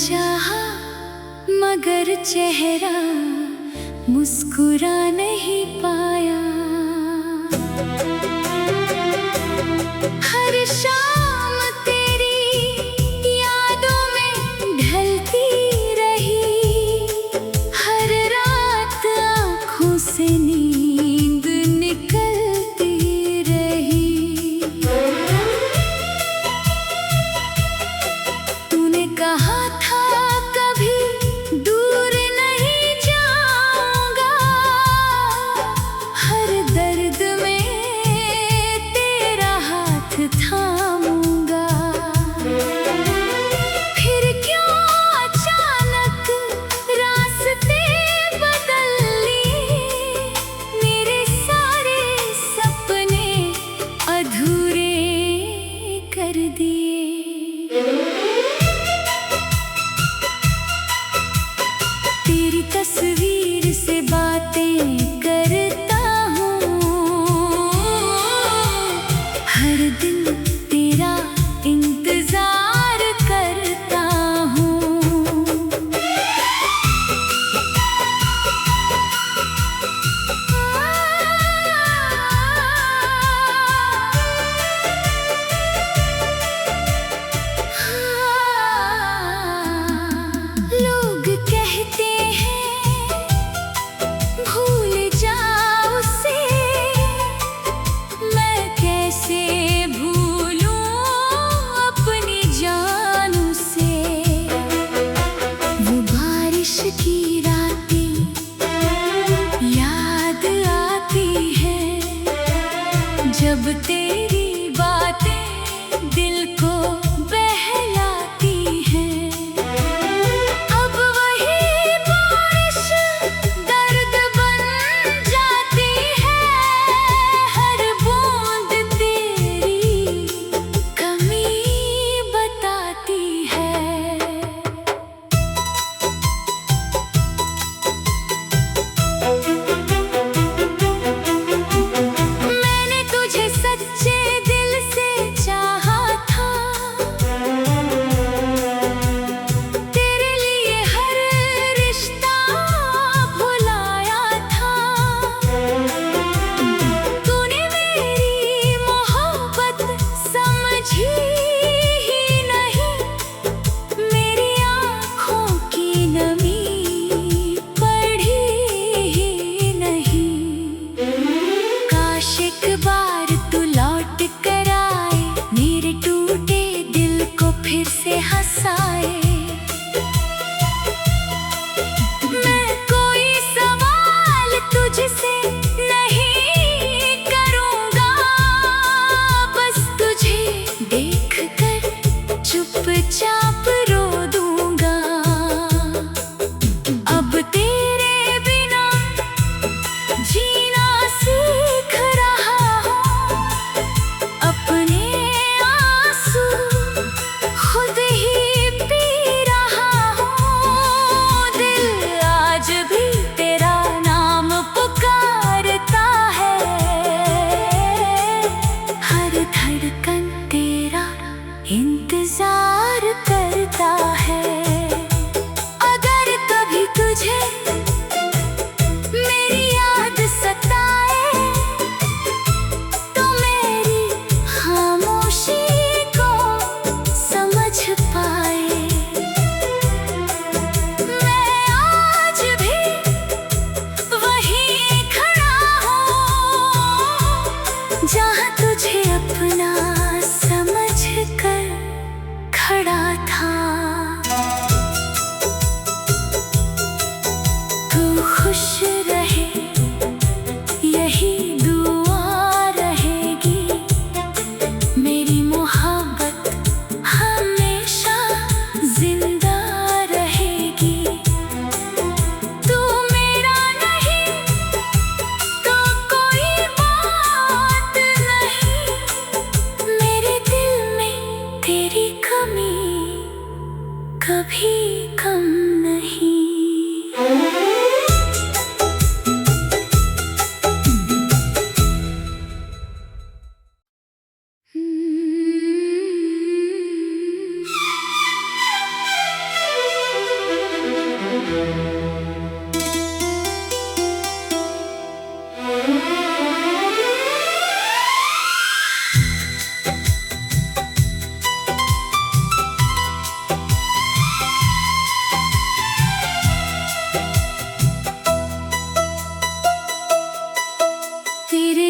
चाहा मगर चेहरा मुस्कुरा नहीं पाया। हर शाम तेरी यादों में ढलती रही, हर रात आँखों से नींद निकलती रही। तूने कहा था कभी दूर नहीं जाऊंगा, हर दर्द में तेरा हाथ थामूंगा। फिर क्यों अचानक रास्ते बदल लिए, मेरे सारे सपने अधूरे कर दिए। तेरी तस्वीर से बातें करता हूँ, हर दिन तेरा इंतजार करता हूँ। लोग कहते हैं भूल जाओ उसे, मैं कैसे भूलूं अपनी जान उसे। वो बारिश की रातें याद आती हैं, जब तेरी बातें दिल को बहलाती हैं। अब वही बारिश दर्द बन जाती है, हर बूंद तेरी कमी बताती है। मैंने तुझे सच्चे दिल से चाहा था, तेरे लिए हर रिश्ता भुलाया था। तूने मेरी मोहब्बत समझी ही नहीं, मेरी आँखों की नमी पढ़ी ही नहीं। काश एक बार तू लौट कर आए, मेरे टूटे दिल को फिर से हंसाए। मैं कोई सवाल तुझसे नहीं करूँगा, बस तुझे देख कर चुपचाप रो दूँगा। अब तेरे बिना जीना सीख रहा हूँ, अपने आंसू खुद ही पी रहा हूँ। दिल आज भी तेरा नाम पुकारता है, हर धड़कन तेरा इंतजार करता है। अगर कभी तुझे मेरी याद सताए, तो मेरी खामोशी को समझ पाए। मैं आज भी वहीं खड़ा हूँ, जहाँ तुझे अपना समझ कर खड़ा था। तू खुश रहे यही दुआ रहेगी, मेरी मोहब्बत हमेशा जिंदा रहेगी। तू मेरा नहीं तो कोई बात नहीं, मेरे दिल में तेरी कमी कभी कम नहीं।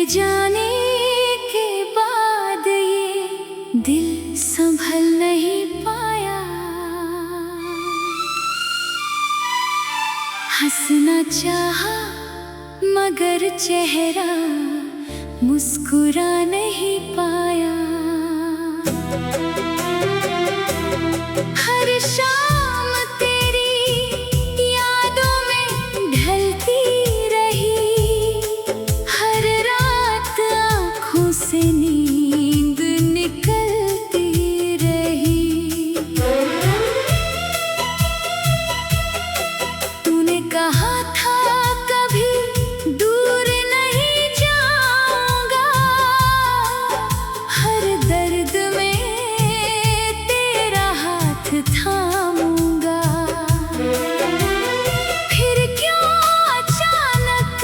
जाने के बाद ये दिल संभल नहीं पाया। हंसना चाहा मगर चेहरा मुस्कुरा नहीं पाया। हर शाम तेरी यादों में ढलती रही, हर रात आँखों से नींद निकलती रही। तूने कहा था कभी दूर नहीं जाऊंगा, हर दर्द में तेरा हाथ थामूंगा। फिर क्यों अचानक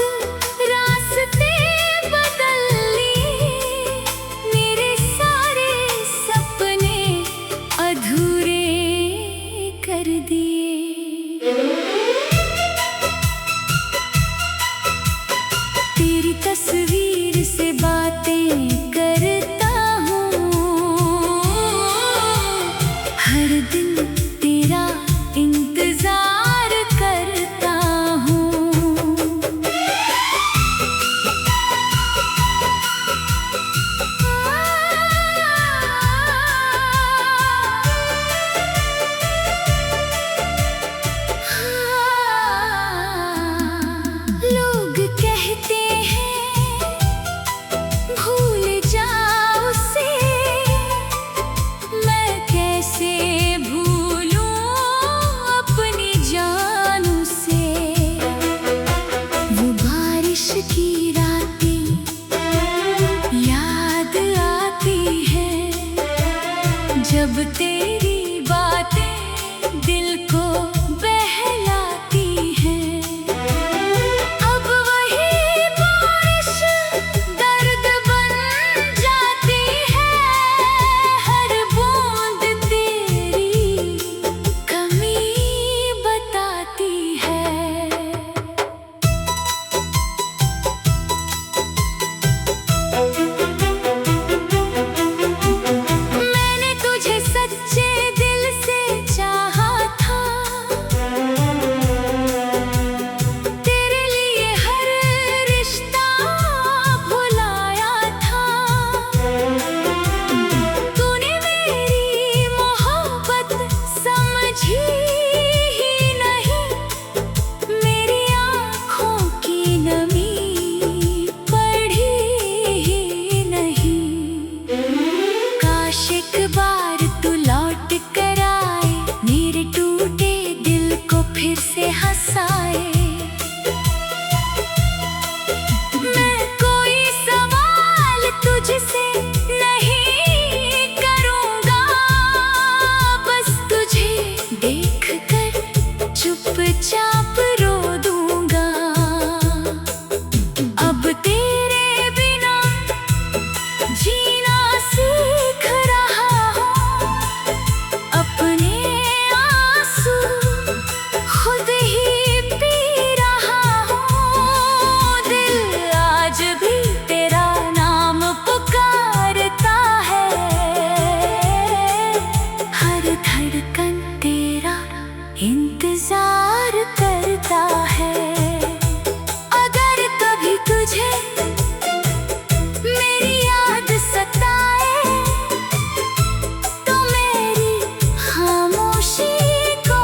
रास्ते बदल लिए, मेरे सारे सपने अधूरे कर दिए। तेरी तस्वीर से बातें करता हूँ, हर दिन तेरा इंतजार करता हूँ। लोग कहते हैं भूल जाओ उसे, मैं कैसे भूलूं अपनी जान उसे। वो बारिश की रातें याद आती है, जब तेरी बातें दिल को बहलाती हैं। अब वही बारिश दर्द बन जाती है, हर बूंद तेरी कमी बताती है। मैंने तुझे सच्चे दिल से चाहा था, तेरे लिए हर रिश्ता भुलाया था। तूने मेरी मोहब्बत समझी ही नहीं, मेरी आँखों की नमी पढ़ी ही नहीं। काश एक बार तू लौट कर आए, मेरे टूटे दिल को फिर से हंसाए। मैं कोई सवाल तुझसे नहीं करूँगा, बस तुझे देख कर चुपचाप रो दूँगा। अब तेरे बिना जीना सीख रहा हूँ, अपने आंसू खुद ही पी रहा हूँ। दिल आज भी तेरा नाम पुकारता है, हर धड़कन तेरा इंतजार करता है। अगर कभी तुझे मेरी याद सताए, तो मेरी खामोशी को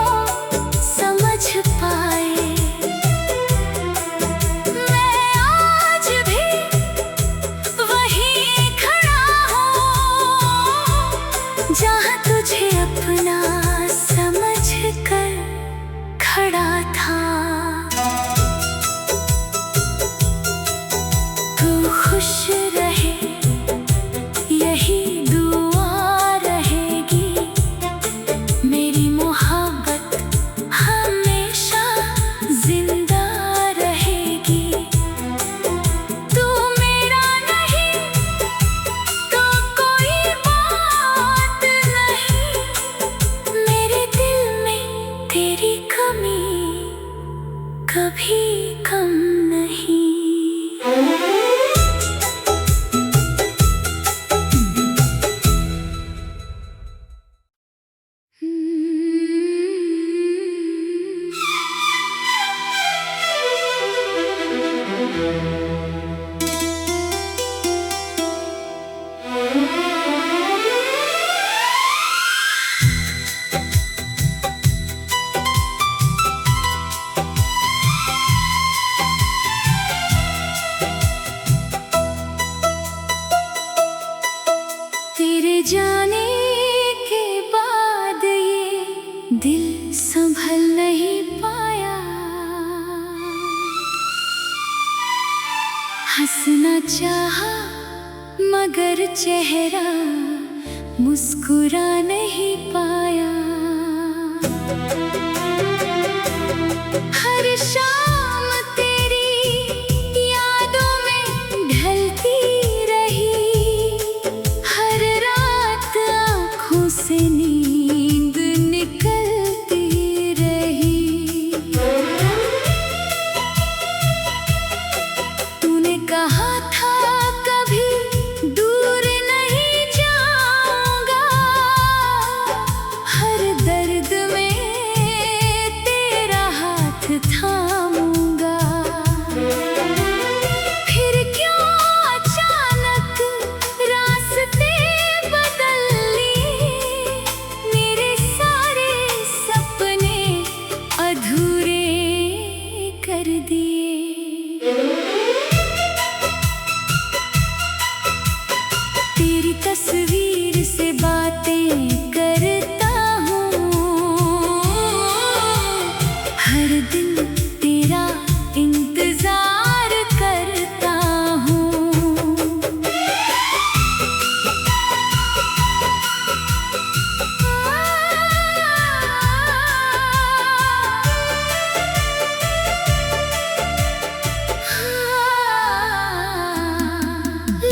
समझ पाए। मैं आज भी वहीं खड़ा हूँ, जहाँ तुझे अपना समझ कर खड़ा था। तू खुश रहे यही दुआ रहेगी, मेरी मोहब्बत हमेशा जिंदा रहेगी। तू मेरा नहीं तो कोई बात नहीं, मेरे दिल में तेरी कमी कभी कम नहीं। तेरे जाने के बाद ये दिल संभल नहीं पाया। हंसना चाहा मगर चेहरा मुस्कुरा नहीं पाया। हर शाम तेरी यादों में ढलती रही, हर रात आँखों से नींद निकलती रही। तूने कहा था कभी दूर नहीं जाऊंगा, हर दर्द में तेरा हाथ थामूंगा। फिर क्यों अचानक रास्ते बदल लिए, मेरे सारे सपने अधूरे कर दिए। तेरी तस्वीर से बातें करता हूँ, हर दिन तेरा इंतजार करता हूँ।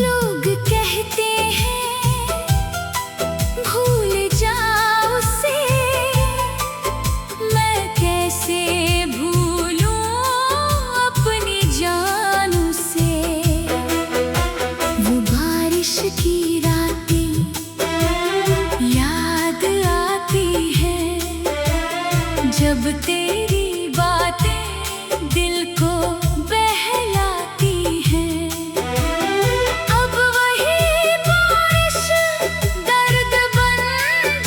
लोग कहते हैं भूल जाओ उसे, मैं कैसे भूलूं अपनी जान उसे। वो बारिश की रातें याद आती हैं, जब तेरी बातें दिल को बहलाती हैं। अब वही बारिश दर्द बन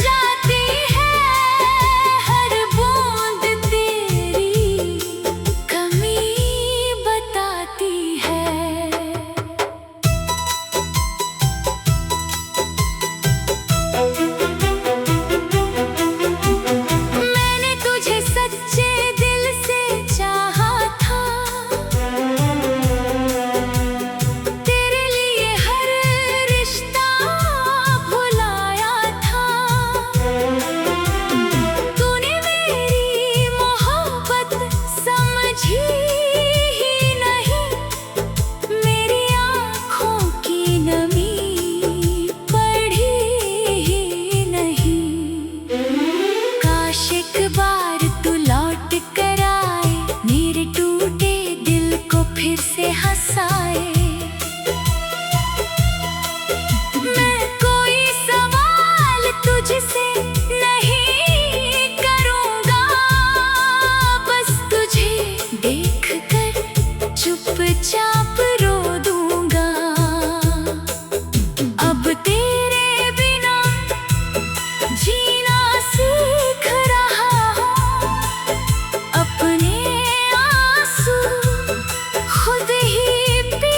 जाती है, हर बूंद तेरी कमी बताती है। मैंने तुझे सच्चे दिल से चाहा था, तेरे लिए हर रिश्ता भुलाया था। तूने मेरी मोहब्बत समझी ही नहीं, मेरी आँखों की नमी पढ़ी ही नहीं। काश एक बार तू लौट कर आए, मेरे टूटे दिल को फिर से हंसाए। मैं कोई सवाल तुझसे नहीं करूँगा, बस तुझे देख कर चुपचाप रो दूँगा। अब तेरे बिना जीना सीख रहा हूँ, अपने आंसू खुद ही पी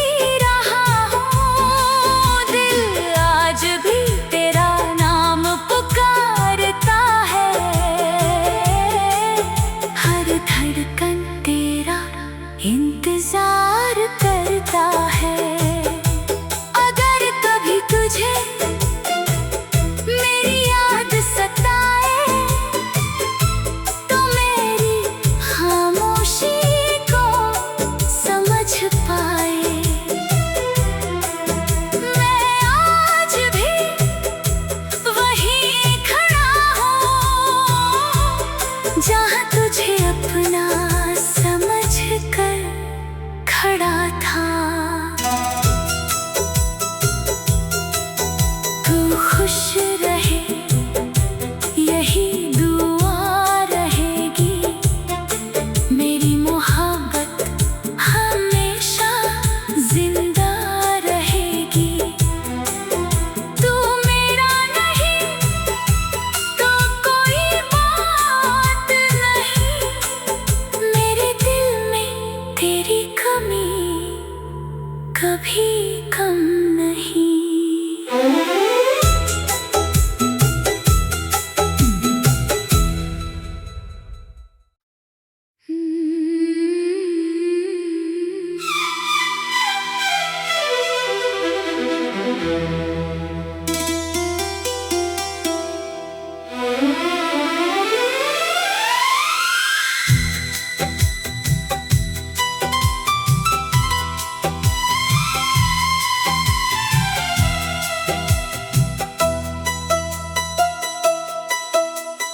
कभी कम नहीं।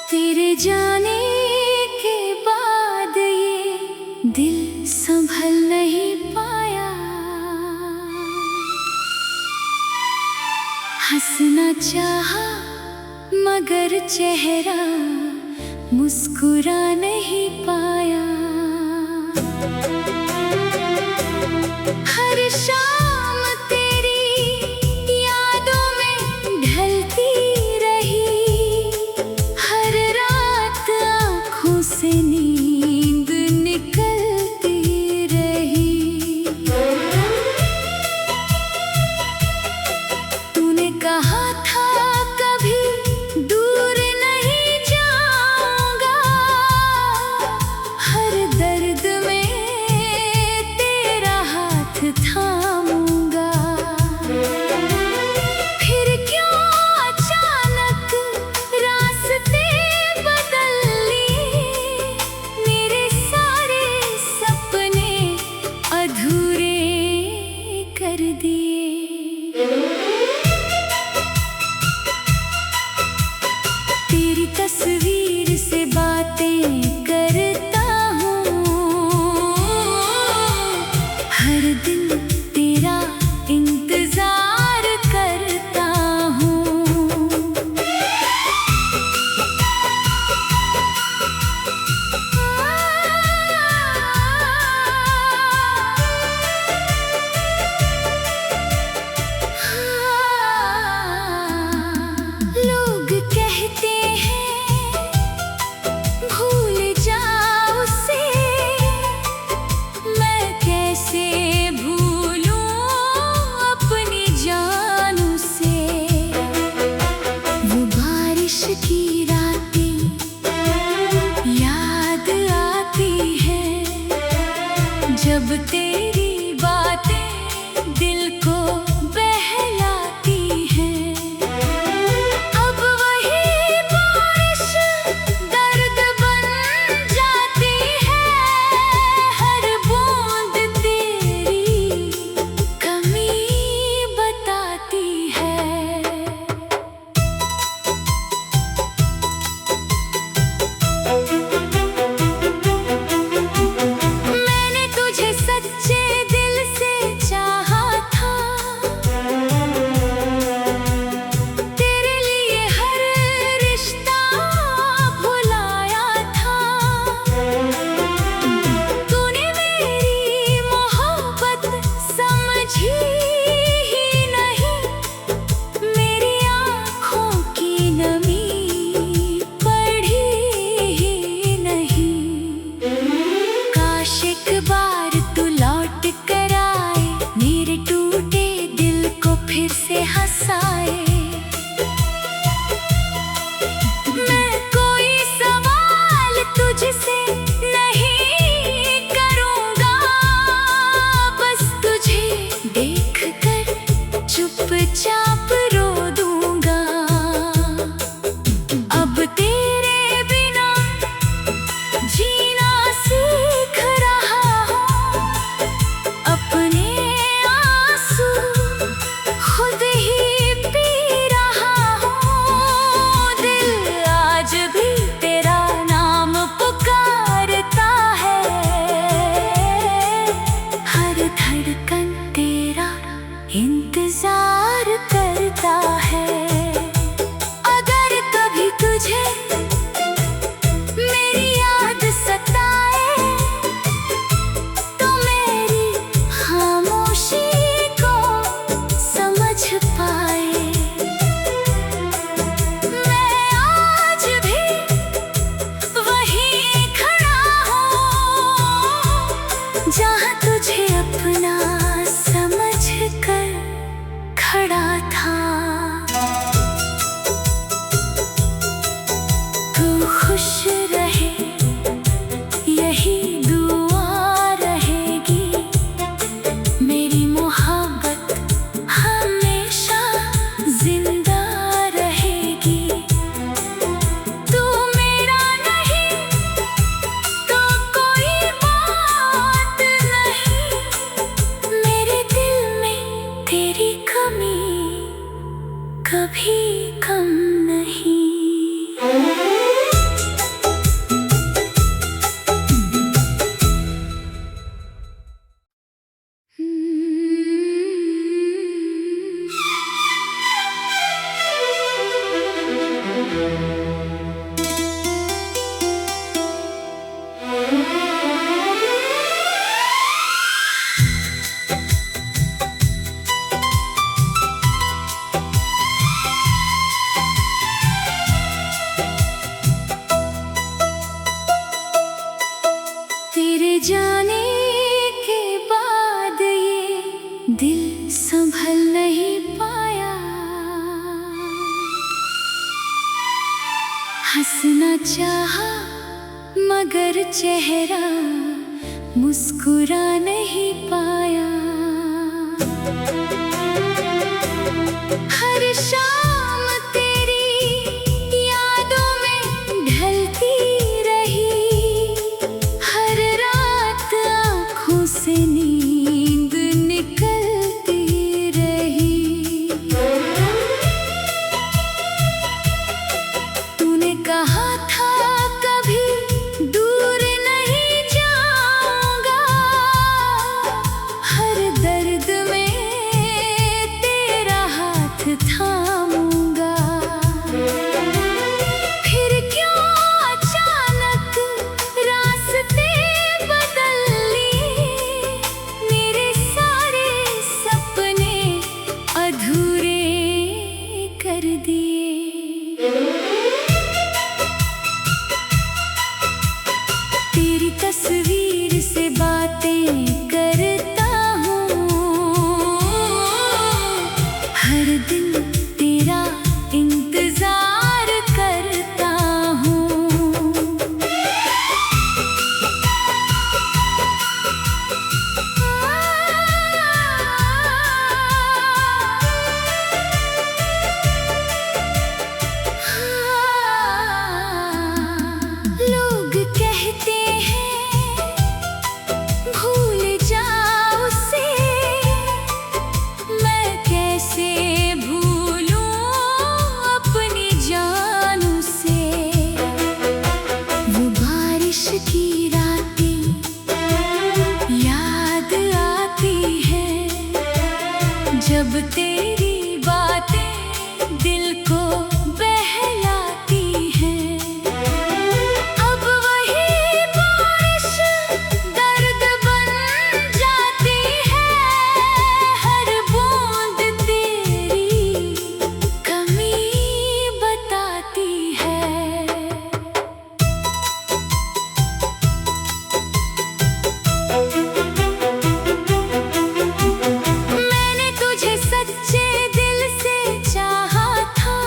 तेरे जाने के बाद ये दिल संभल नहीं पाया। हंसना चाहा मगर चेहरा मुस्कुरा नहीं पाया। हर शाम तेरी यादों में ढलती रही, हर रात आँखों से नींद निकलती रही। तूने कहा था कभी दूर नहीं जाऊंगा, हर दर्द में तेरा हाथ थामूंगा। फिर क्यों अचानक रास्ते बदल लिए, मेरे सारे सपने अधूरे कर दिए। तेरी तस्वीर से बातें करता हूँ, हर दिन तेरा इंतजार करता हूँ। लोग कहते हैं भूल जाओ उसे, मैं कैसे भूलूं अपनी जान उसे। वो बारिश की रातें याद आती हैं, जब तेरी बातें दिल को बहलाती हैं। अब वही बारिश दर्द बन जाती है, हर बूंद तेरी कमी बताती है। मैंने तुझे सच्चे दिल से चाहा था, तेरे लिए हर रिश्ता भुलाया था। तूने मेरी मोहब्बत समझी ही नहीं, मेरी आँखों की नमी पढ़ी ही नहीं। काश एक बार तू लौट कर आए, मेरे टूटे दिल को फिर से हंसाए। मैं कोई सवाल तुझसे नहीं करूँगा, बस तुझे देख कर चुपचाप रो दूँगा। अब तेरे बिना जीना सीख रहा हूँ, अपने आंसू खुद ही पी रहा हूँ। दिल आज भी तेरा नाम पुकारता है, हर धड़कन तेरा इंतजार करता है। अगर कभी तुझे मेरी याद सताए, तो मेरी खामोशी को समझ पाए। मैं आज भी वहीं खड़ा हूँ, जहाँ तुझे अपना समझ तेरी कमी कभी कम नहीं। तेरे जाने के बाद ये दिल संभल नहीं पाया। हंसना चाहा मगर चेहरा मुस्कुरा नहीं पाया। हर शाम तेरी यादों में ढलती रही। हर रात आँखों से नींद निकलती रही। तूने कहा था कभी दूर नहीं जाऊंगा। हर दर्द में तेरा हाथ थामूंगा। फिर क्यों अचानक रास्ते बदल लिए। मेरे सारे सपने अधूरे कर दिए। तेरी तस्वीर से बातें करता हूँ। हर दिन तेरा इंतजार करता हूँ। लोग कहते हैं भूल जाओ उसे। मैं कैसे भूलूं अपनी जान उसे। वो बारिश की रातें याद आती है। जब तेरी बातें दिल को बहलाती हैं। अब वही बारिश दर्द बन जाती है। हर बूंद तेरी कमी बताती है। मैंने तुझे सच्चे दिल से चाहा था।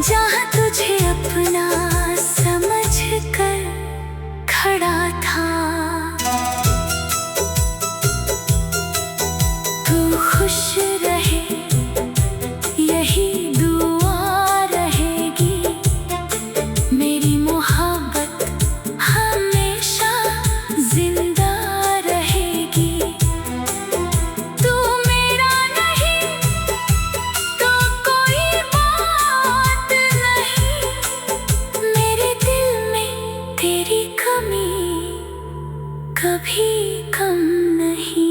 जहाँ तुझे अपना समझ कर खड़ा था। तू खुश रहे यही दुआ रहेगी, मेरी मोहब्बत हमेशा जिंदा रहेगी। तू मेरा नहीं तो कोई बात नहीं, मेरे दिल में तेरी कमी कभी कम नहीं।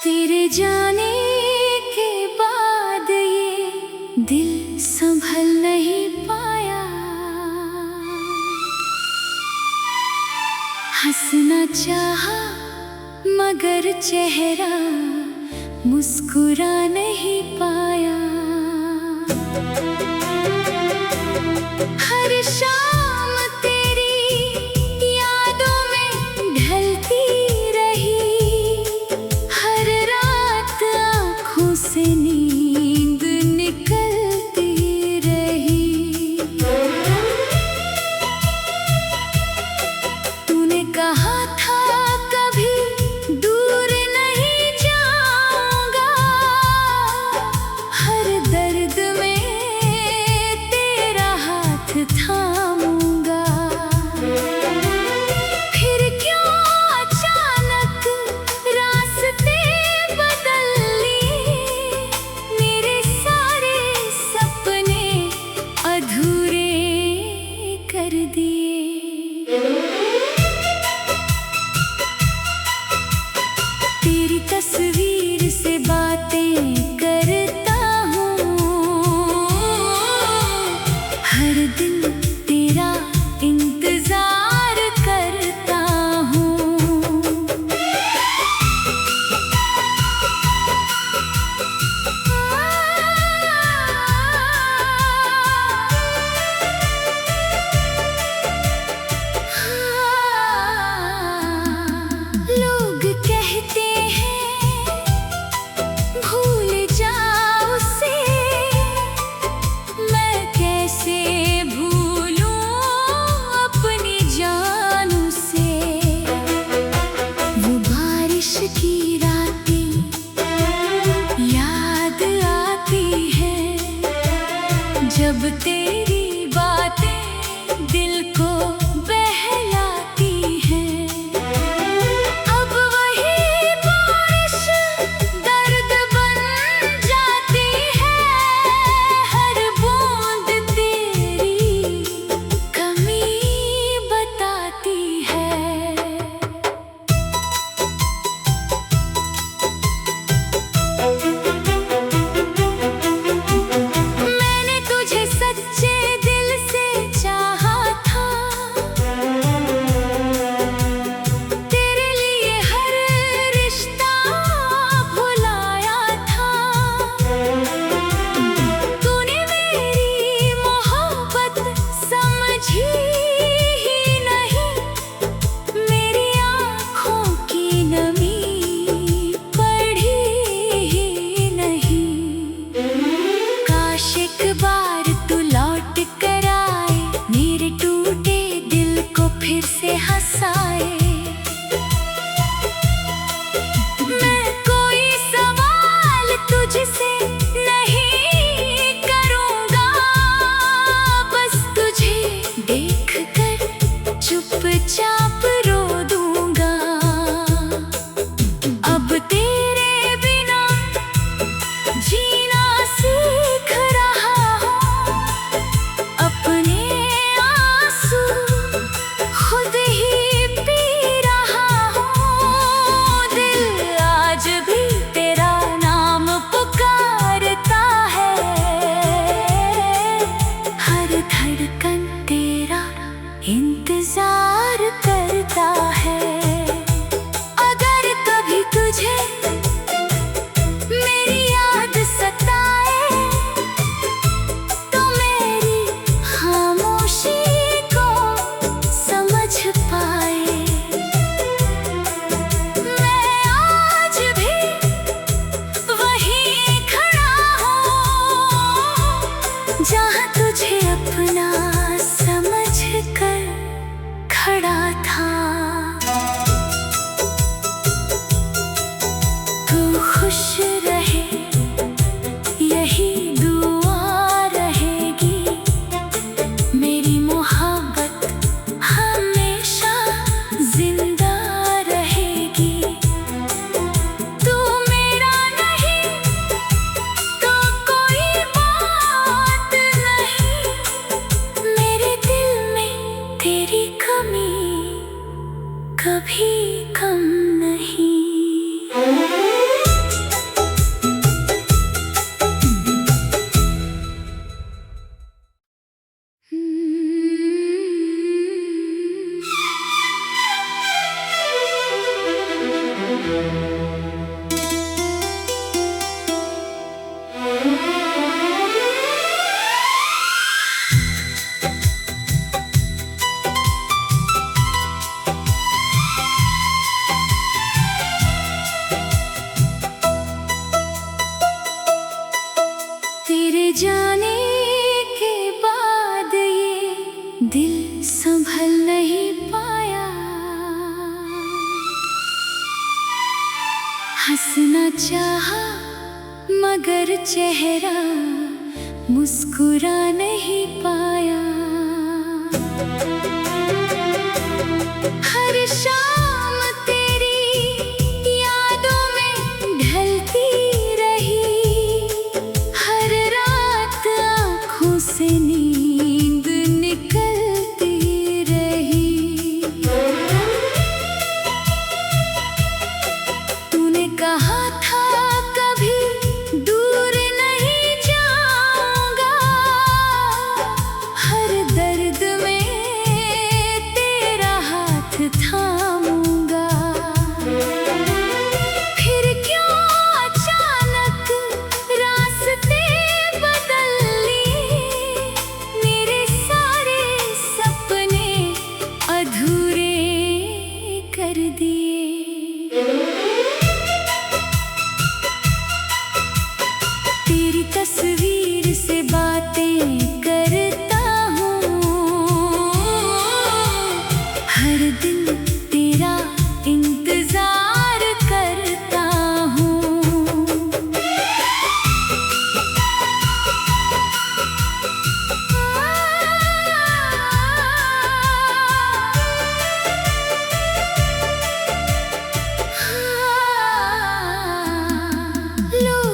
तेरे जाने के बाद ये दिल संभल नहीं पाया। हंसना चाहा मगर चेहरा मुस्कुरा नहीं पाया। हर शाम तेरी यादों में ढलती रही, हर रात आँखों से नींद निकलती रही। तूने कहा था कभी दूर नहीं जाऊंगा, हर दर्द में तेरा हाथ थामूंगा। जाने के बाद ये दिल संभल नहीं पाया। हंसना चाहा मगर चेहरा मुस्कुरा नहीं पाया। हर शाम तेरी यादों में ढलती रही, हर रात आँखों से नींद निकलती रही। तूने कहा था कभी दूर नहीं जाऊंगा, हर दर्द में तेरा हाथ थामूंगा। फिर क्यों अचानक रास्ते बदल लिए, मेरे सारे सपने अधूरे कर दिए। तेरी तस्वीर से बातें करता हूँ, हर दिन तेरा इंतजार करता हूँ। लोग